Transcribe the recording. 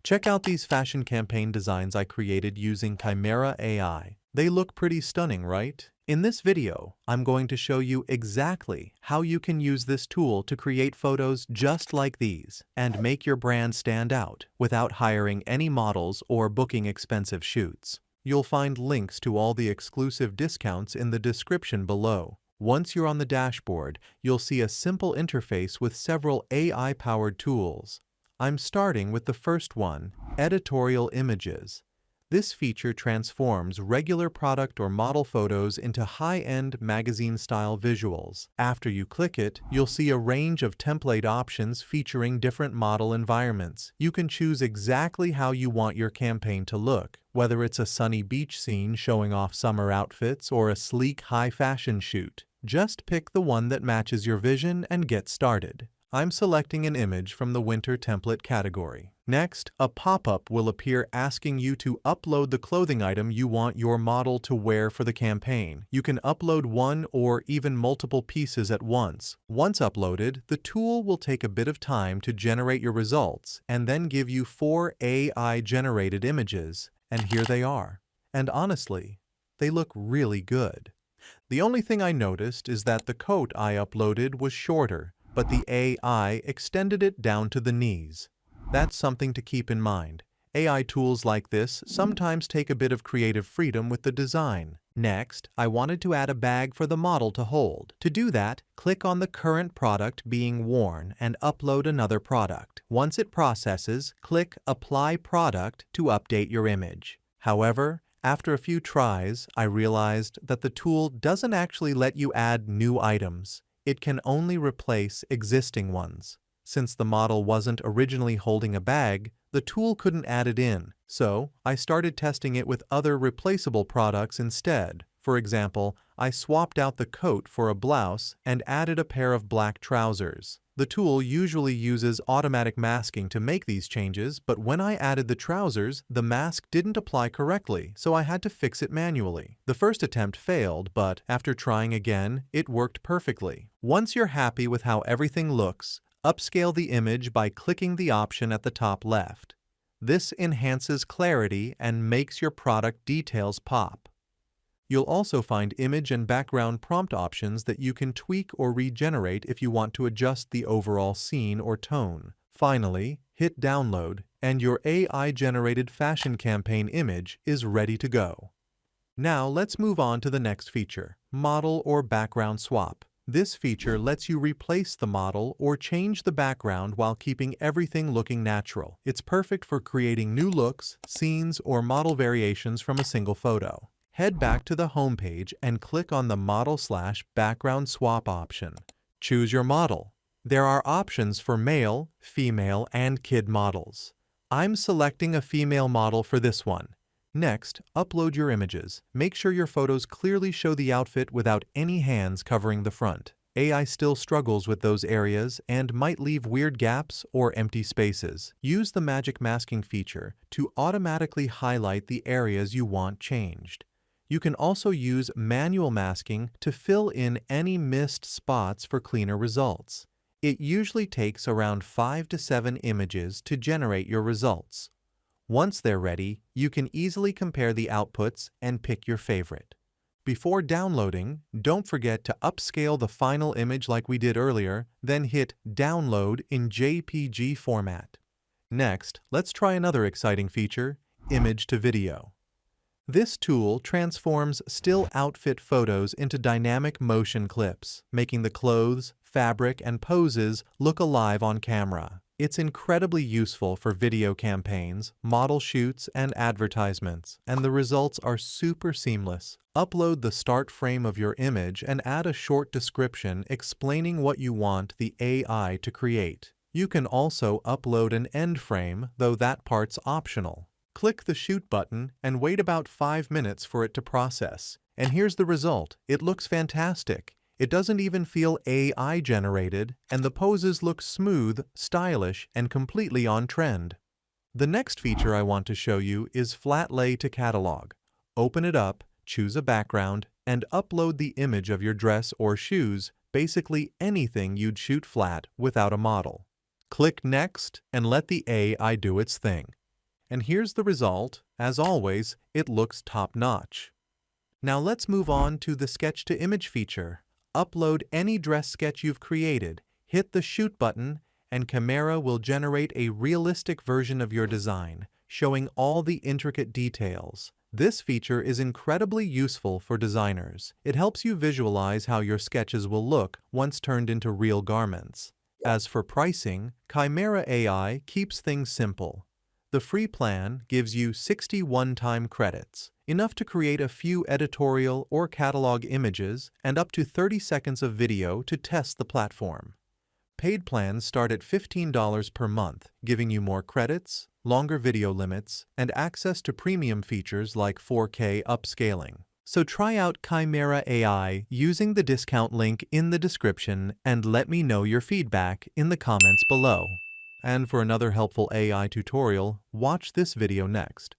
Check out these fashion campaign designs I created using Chimera AI. They look pretty stunning, right? In this video, I'm going to show you exactly how you can use this tool to create photos just like these and make your brand stand out without hiring any models or booking expensive shoots. You'll find links to all the exclusive discounts in the description below. Once you're on the dashboard, you'll see a simple interface with several AI-powered tools. I'm starting with the first one, Editorial Images. This feature transforms regular product or model photos into high-end magazine-style visuals. After you click it, you'll see a range of template options featuring different model environments. You can choose exactly how you want your campaign to look, whether it's a sunny beach scene showing off summer outfits or a sleek high-fashion shoot. Just pick the one that matches your vision and get started. I'm selecting an image from the winter template category. Next, a pop-up will appear asking you to upload the clothing item you want your model to wear for the campaign. You can upload one or even multiple pieces at once. Once uploaded, the tool will take a bit of time to generate your results and then give you 4 AI-generated images, and here they are. And honestly, they look really good. The only thing I noticed is that the coat I uploaded was shorter, but the AI extended it down to the knees. That's something to keep in mind. AI tools like this sometimes take a bit of creative freedom with the design. Next, I wanted to add a bag for the model to hold. To do that, click on the current product being worn and upload another product. Once it processes, click Apply Product to update your image. However, after a few tries, I realized that the tool doesn't actually let you add new items. It can only replace existing ones. Since the model wasn't originally holding a bag, the tool couldn't add it in, so I started testing it with other replaceable products instead. For example, I swapped out the coat for a blouse and added a pair of black trousers. The tool usually uses automatic masking to make these changes, but when I added the trousers, the mask didn't apply correctly, so I had to fix it manually. The first attempt failed, but after trying again, it worked perfectly. Once you're happy with how everything looks, upscale the image by clicking the option at the top left. This enhances clarity and makes your product details pop. You'll also find image and background prompt options that you can tweak or regenerate if you want to adjust the overall scene or tone. Finally, hit download, and your AI-generated fashion campaign image is ready to go. Now let's move on to the next feature, Model or Background Swap. This feature lets you replace the model or change the background while keeping everything looking natural. It's perfect for creating new looks, scenes, or model variations from a single photo. Head back to the home page and click on the Model/Background Swap option. Choose your model. There are options for male, female, and kid models. I'm selecting a female model for this one. Next, upload your images. Make sure your photos clearly show the outfit without any hands covering the front. AI still struggles with those areas and might leave weird gaps or empty spaces. Use the magic masking feature to automatically highlight the areas you want changed. You can also use manual masking to fill in any missed spots for cleaner results. It usually takes around 5 to 7 images to generate your results. Once they're ready, you can easily compare the outputs and pick your favorite. Before downloading, don't forget to upscale the final image like we did earlier, then hit Download in JPG format. Next, let's try another exciting feature, Image to Video. This tool transforms still outfit photos into dynamic motion clips, making the clothes, fabric, and poses look alive on camera. It's incredibly useful for video campaigns, model shoots, and advertisements, and the results are super seamless. Upload the start frame of your image and add a short description explaining what you want the AI to create. You can also upload an end frame, though that part's optional. Click the Shoot button and wait about 5 minutes for it to process. And here's the result. It looks fantastic. It doesn't even feel AI generated, and the poses look smooth, stylish, and completely on trend. The next feature I want to show you is Flat Lay to Catalog. Open it up, choose a background, and upload the image of your dress or shoes, basically anything you'd shoot flat without a model. Click Next and let the AI do its thing. And here's the result. As always, it looks top-notch. Now let's move on to the sketch-to-image feature. Upload any dress sketch you've created, hit the Shoot button, and Chimera will generate a realistic version of your design, showing all the intricate details. This feature is incredibly useful for designers. It helps you visualize how your sketches will look once turned into real garments. As for pricing, Chimera AI keeps things simple. The free plan gives you 60 one-time credits, enough to create a few editorial or catalog images and up to 30 seconds of video to test the platform. Paid plans start at $15 per month, giving you more credits, longer video limits, and access to premium features like 4K upscaling. So try out Chimera AI using the discount link in the description and let me know your feedback in the comments below. And for another helpful AI tutorial, watch this video next.